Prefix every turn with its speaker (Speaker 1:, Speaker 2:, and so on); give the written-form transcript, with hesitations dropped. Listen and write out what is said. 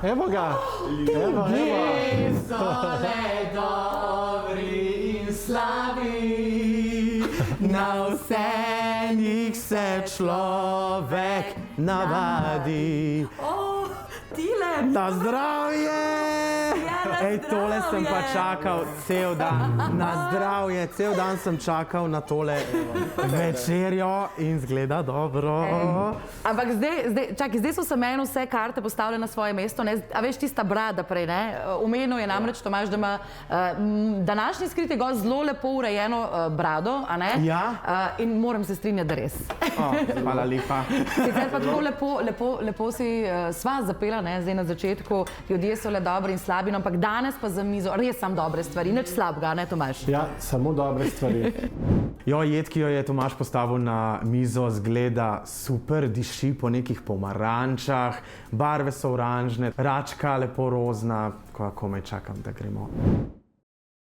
Speaker 1: Evo ga. Evo.
Speaker 2: So le dobri in slabi, na vse njih se človek navadi.
Speaker 3: Tile!
Speaker 2: Na zdravje! Ej, tole sem pa čakal cel dan. Na zdravje, cel dan sem čakal na tole večerjo in zgleda dobro.
Speaker 3: Ampak zdaj so se meni vse karte postavile na svoje mesto, ne? A veš, tista brada prej, ne? Omenil je namreč Tomaž, da ima današnji skriti gost zelo lepo urejeno brado, a ne?
Speaker 2: Ja.
Speaker 3: In moram se strinjati, da res.
Speaker 2: Hvala lepa.
Speaker 3: Sicer pa tako lepo si sva zapela, ne? Zdaj na začetku, ljudje so le dobri in slabi, no, ampak danes pa za mizo res sam dobre stvari, nič slabega, ne Tomaž?
Speaker 1: Ja, samo dobre stvari.
Speaker 2: Jed, ki jo je Tomaž postavil na mizo, zgleda super, diši po nekih pomarančah, barve so oranžne, račka lepo rozna, komaj čakam, da gremo.